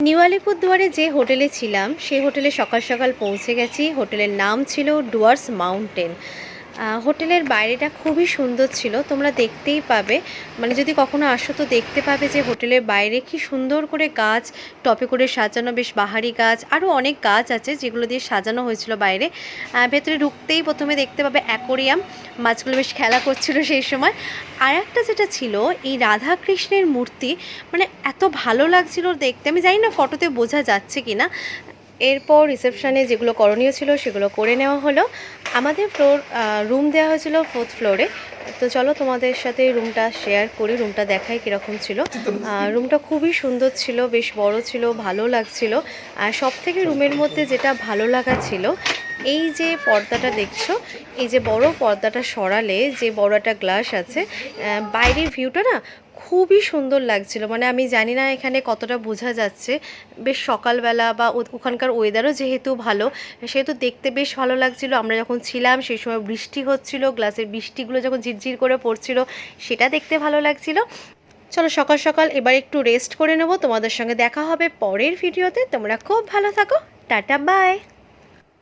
New আলিপুরদুয়ারে যে হোটেলে ছিলাম সেই হোটেলে সকাল সকাল পৌঁছে গেছি। হোটেলের নাম ছিল ডুয়ার্স মাউন্টেন। হোটেলের বাইরেটা খুবই সুন্দর ছিল, তোমরা দেখতেই পাবে। মানে যদি কখনো আসো তো দেখতে পাবে যে হোটেলের বাইরে কি সুন্দর করে গাছ টপে করে সাজানো, বেশ বাহারি গাছ, আরও অনেক গাছ আছে যেগুলো দিয়ে সাজানো হয়েছিল বাইরে। ভেতরে ঢুকতেই প্রথমে দেখতে পাবে অ্যাকোরিয়াম, মাছগুলো বেশ খেলা করছিল সেই সময়। আর একটা যেটা ছিল এই রাধা কৃষ্ণের মূর্তি, মানে এত ভালো লাগছিল দেখতে, আমি জানি না ফটোতে বোঝা যাচ্ছে কি না। এরপর রিসেপশানে যেগুলো করণীয় ছিল সেগুলো করে নেওয়া হলো। আমাদের রুম দেওয়া হয়েছিল 4th ফ্লোরে। তো চলো তোমাদের সাথে রুমটা শেয়ার করি, রুমটা দেখাই কীরকম ছিল। রুমটা খুবই সুন্দর ছিল, বেশ বড় ছিল, ভালো লাগছিল। আর সব থেকে রুমের মধ্যে যেটা ভালো লাগা ছিল, এই যে পর্দাটা দেখছো, এই যে বড় পর্দাটা সরালে যে বড় একটা গ্লাস আছে, বাইরের ভিউটা না খুবই সুন্দর লাগছিল। মানে আমি জানি না এখানে কতটা বোঝা যাচ্ছে, বেশ সকালবেলা বা ওখানকার ওয়েদারও যেহেতু ভালো, সেহেতু দেখতে বেশ ভালো লাগছিল। আমরা যখন ছিলাম সেই সময় বৃষ্টি হচ্ছিল, গ্লাসের বৃষ্টিগুলো যখন ঝিরঝির করে পড়ছিল সেটা দেখতে ভালো লাগছিল। চলো সকাল সকাল এবার একটু রেস্ট করে নেব, তোমাদের সঙ্গে দেখা হবে পরের ভিডিওতে। তোমরা খুব ভালো থাকো, টাটা বাই।